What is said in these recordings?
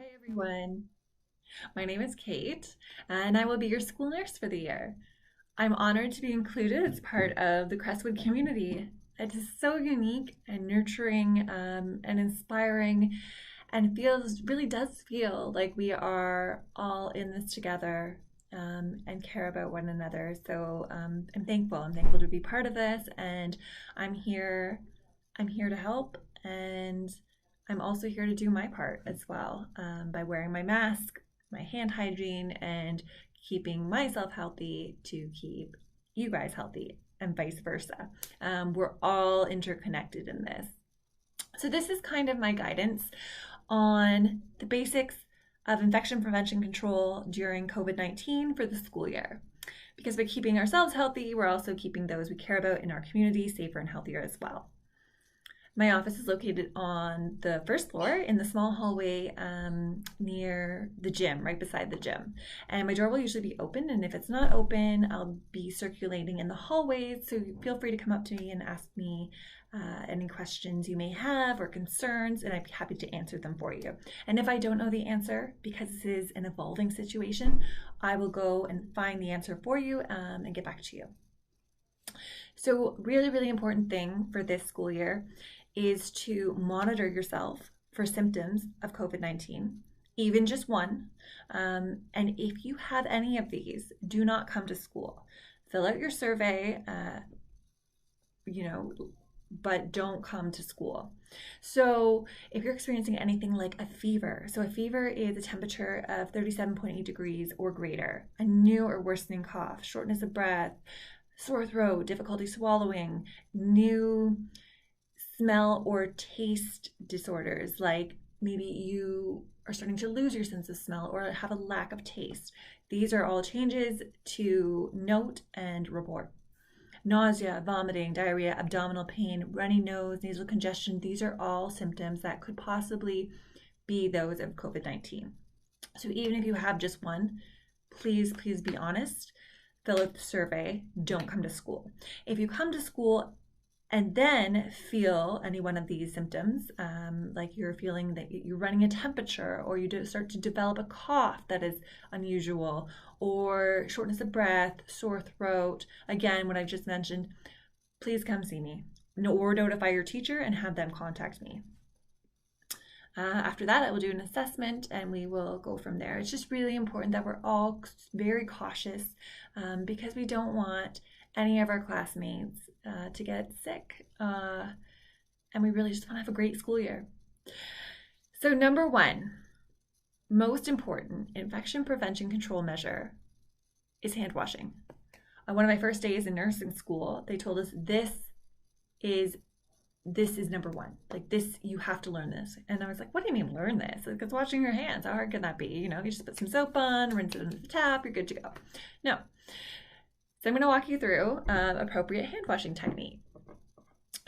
Hi everyone, my name is Kate and I will be your school nurse for the year. I'm honored to be included as part of the Crestwood community. It is so unique and nurturing and inspiring and really does feel like we are all in this together and care about one another. So I'm thankful. I'm thankful to be part of this and I'm here. I'm here to help and I'm also here to do my part as well by wearing my mask, my hand hygiene, and keeping myself healthy to keep you guys healthy, and vice versa. We're all interconnected in this. So, this is kind of my guidance on the basics of infection prevention control during COVID-19 for the school year. Because by keeping ourselves healthy, we're also keeping those we care about in our community safer and healthier as well. My office is located on the first floor in the small hallway near the gym, right beside the gym. And my door will usually be open, and if it's not open, I'll be circulating in the hallways. So feel free to come up to me and ask me any questions you may have or concerns, and I'd be happy to answer them for you. And if I don't know the answer, because this is an evolving situation, I will go and find the answer for you and get back to you. So really important thing for this school year is to monitor yourself for symptoms of COVID-19, even just one. And if you have any of these, do not come to school. Fill out your survey, but don't come to school. So if you're experiencing anything like a fever, so a fever is a temperature of 37.8 degrees or greater, a new or worsening cough, shortness of breath, sore throat, difficulty swallowing, new smell or taste disorders, like maybe you are starting to lose your sense of smell or have a lack of taste. These are all changes to note and report. Nausea, vomiting, diarrhea, abdominal pain, runny nose, nasal congestion, these are all symptoms that could possibly be those of COVID-19. So even if you have just one, please be honest. Fill out the survey. Don't come to school. If you come to school and then feel any one of these symptoms, like you're feeling that you're running a temperature, or you start to develop a cough that is unusual, or shortness of breath, sore throat, again, what I've just mentioned, please come see me. Or notify your teacher and have them contact me. After that, I will do an assessment and we will go from there. It's just really important that we're all very cautious because we don't want any of our classmates to get sick. And we really just want to have a great school year. So number one, most important infection prevention control measure is hand washing. On one of my first days in nursing school, they told us this is number one. Like this, you have to learn this. And I was like, what do you mean learn this? Like, it's washing your hands. How hard can that be? You just put some soap on, rinse it under the tap, you're good to go. No. So I'm going to walk you through appropriate hand washing technique.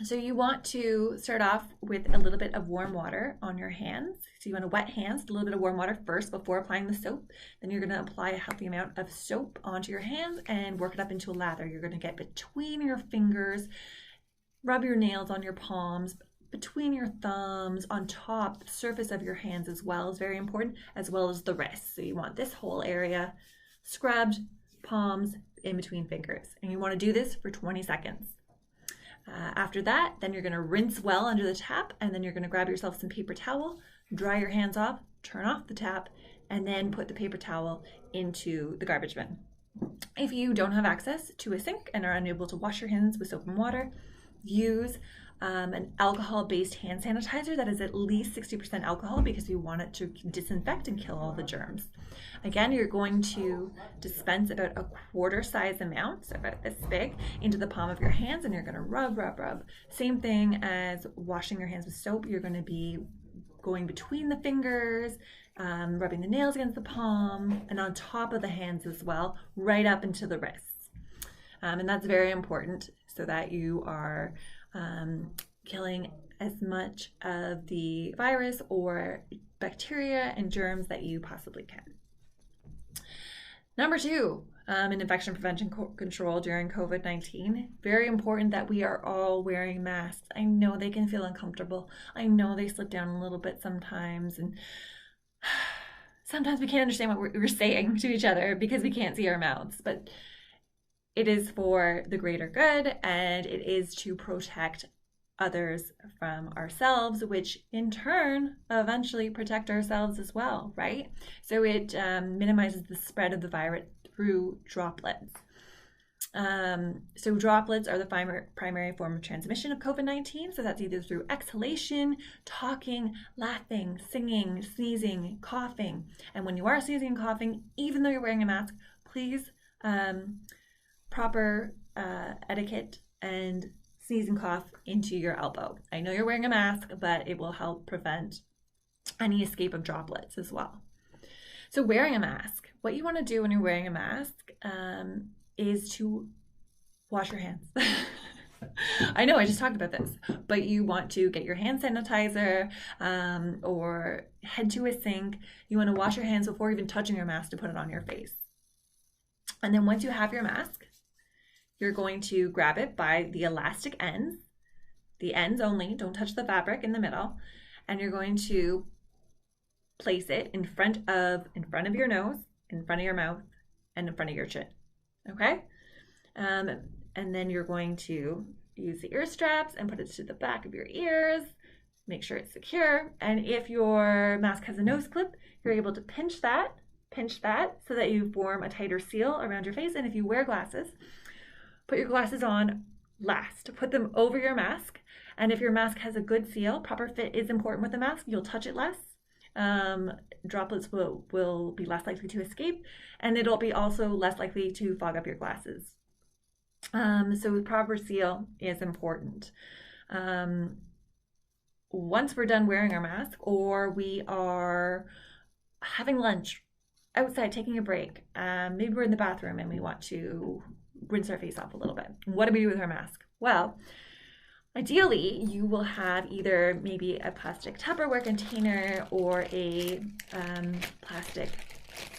So you want to start off with a little bit of warm water on your hands. So you want to wet hands, a little bit of warm water first before applying the soap. Then you're going to apply a healthy amount of soap onto your hands and work it up into a lather. You're going to get between your fingers, rub your nails on your palms, between your thumbs, on top, the surface of your hands as well is very important, as well as the wrists. So you want this whole area scrubbed, palms, in between fingers. And you want to do this for 20 seconds. After that, then you're going to rinse well under the tap, and then you're going to grab yourself some paper towel, dry your hands off, turn off the tap, and then put the paper towel into the garbage bin. If you don't have access to a sink and are unable to wash your hands with soap and water, use an alcohol-based hand sanitizer that is at least 60% alcohol because we want it to disinfect and kill all the germs. Again, you're going to dispense about a quarter size amount, so about this big, into the palm of your hands, and you're going to rub. Same thing as washing your hands with soap. You're going to be going between the fingers, rubbing the nails against the palm, and on top of the hands as well, right up into the wrists. And that's very important so that you are killing as much of the virus or bacteria and germs that you possibly can. Number two, in infection prevention control during COVID-19, very important that we are all wearing masks. I know they can feel uncomfortable. I know they slip down a little bit sometimes, and sometimes we can't understand what we're saying to each other because we can't see our mouths, but it is for the greater good, and it is to protect others from ourselves, which in turn eventually protect ourselves as well, right? So it minimizes the spread of the virus through droplets. So droplets are the primary form of transmission of COVID-19. So that's either through exhalation, talking, laughing, singing, sneezing, coughing. And when you are sneezing and coughing, even though you're wearing a mask, please proper etiquette and sneeze and cough into your elbow. I know you're wearing a mask, but it will help prevent any escape of droplets as well. So wearing a mask, what you want to do when you're wearing a mask is to wash your hands. I know I just talked about this, but you want to get your hand sanitizer or head to a sink. You want to wash your hands before even touching your mask to put it on your face. And then once you have your mask, you're going to grab it by the elastic ends, the ends only, don't touch the fabric in the middle, and you're going to place it in front of your nose, in front of your mouth, and in front of your chin. Okay? And then you're going to use the ear straps and put it to the back of your ears. Make sure it's secure. And if your mask has a nose clip, you're able to pinch that so that you form a tighter seal around your face. And if you wear glasses, put your glasses on last. Put them over your mask. And if your mask has a good seal, proper fit is important with the mask. You'll touch it less. Droplets will be less likely to escape, and it'll be also less likely to fog up your glasses. So the proper seal is important. Once we're done wearing our mask, or we are having lunch outside, taking a break, maybe we're in the bathroom and we want to rinse our face off a little bit. What do we do with our mask? Well, ideally, you will have either maybe a plastic Tupperware container or a plastic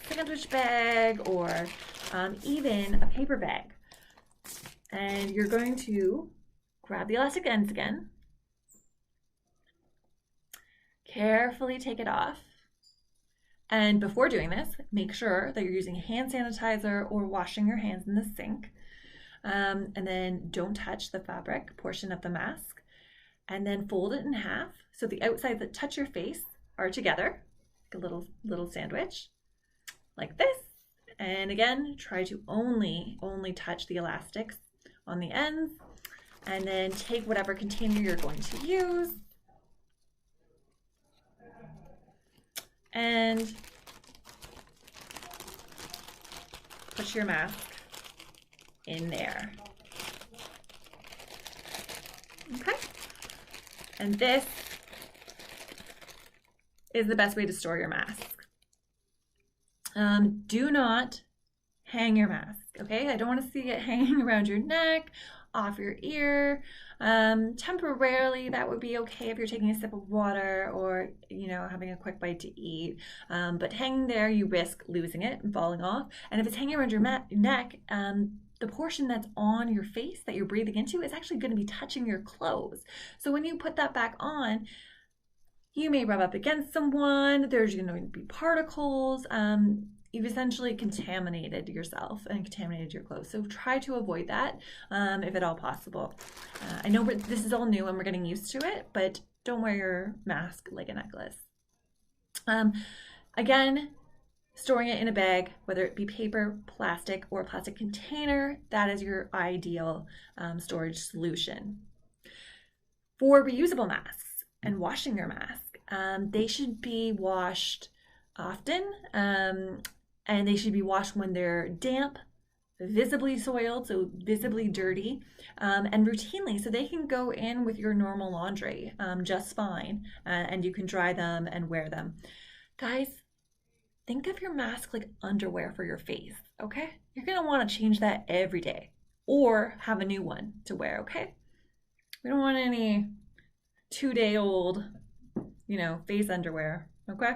sandwich bag, or even a paper bag. And you're going to grab the elastic ends again, carefully take it off. And before doing this, make sure that you're using hand sanitizer or washing your hands in the sink. And then don't touch the fabric portion of the mask, and then fold it in half so the outsides that touch your face are together, like a little sandwich, like this. And again, try to only touch the elastics on the ends, and then take whatever container you're going to use and put your mask in there. Okay, and this is the best way to store your mask. Do not hang your mask, okay? I don't want to see it hanging around your neck, off your ear. Temporarily, that would be okay if you're taking a sip of water or, having a quick bite to eat. But hanging there, you risk losing it and falling off. And if it's hanging around your neck, the portion that's on your face that you're breathing into is actually going to be touching your clothes. So when you put that back on, you may rub up against someone. There's going to be particles. You've essentially contaminated yourself and contaminated your clothes. So try to avoid that if at all possible. I know this is all new and we're getting used to it, but don't wear your mask like a necklace. Again, storing it in a bag, whether it be paper, plastic, or a plastic container, that is your ideal storage solution. For reusable masks and washing your mask, they should be washed often, and they should be washed when they're damp, visibly soiled, so visibly dirty, and routinely, so they can go in with your normal laundry just fine, and you can dry them and wear them. Guys, think of your mask like underwear for your face, okay? You're gonna wanna change that every day, or have a new one to wear, okay? We don't want any 2-day-old, face underwear, okay?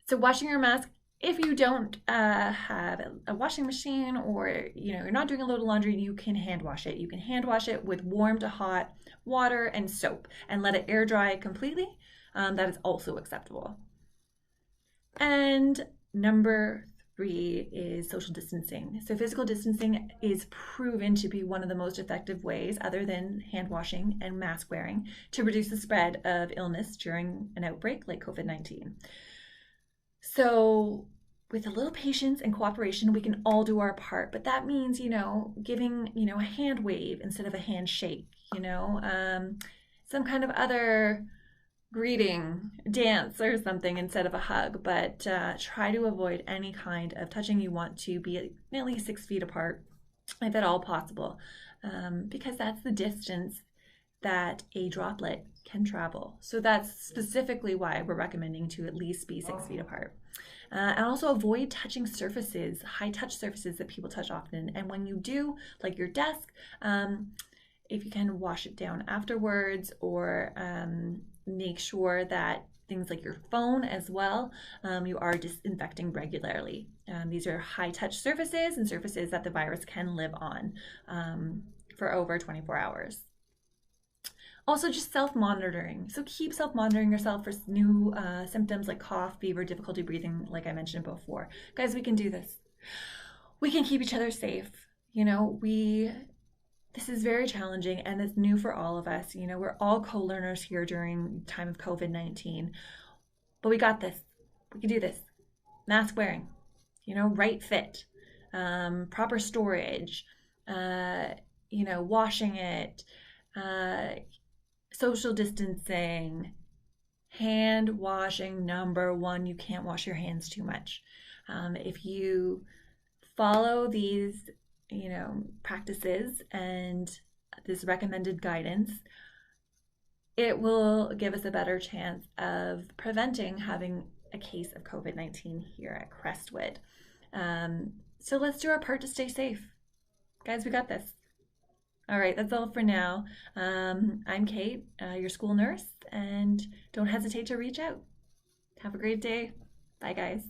So washing your mask, if you don't have a washing machine, or you're not doing a load of laundry, you can hand wash it. You can hand wash it with warm to hot water, and soap, and let it air dry completely. That is also acceptable. And number 3 is social distancing. So physical distancing is proven to be one of the most effective ways, other than hand washing and mask wearing, to reduce the spread of illness during an outbreak like COVID-19. So with a little patience and cooperation, we can all do our part. But that means, giving, a hand wave instead of a handshake, some kind of other greeting, dance or something instead of a hug. But try to avoid any kind of touching. You want to be at least 6 feet apart, if at all possible, because that's the distance that a droplet can travel. So that's specifically why we're recommending to at least be 6 feet apart. And also avoid touching surfaces, high touch surfaces that people touch often. And when you do, like your desk, if you can wash it down afterwards, or make sure that things like your phone as well, you are disinfecting regularly. These are high touch surfaces and surfaces that the virus can live on for over 24 hours. Also, just self-monitoring. So keep self-monitoring yourself for new symptoms like cough, fever, difficulty breathing, like I mentioned before. Guys, we can do this. We can keep each other safe. This is very challenging, and it's new for all of us. We're all co-learners here during the time of COVID-19. But we got this. We can do this. Mask wearing, right fit, proper storage, washing it, social distancing, hand washing. Number 1, you can't wash your hands too much. If you follow these, practices and this recommended guidance, it will give us a better chance of preventing having a case of COVID-19 here at Crestwood. So let's do our part to stay safe. Guys, we got this. All right, that's all for now. I'm Kate, your school nurse, and don't hesitate to reach out. Have a great day. Bye, guys.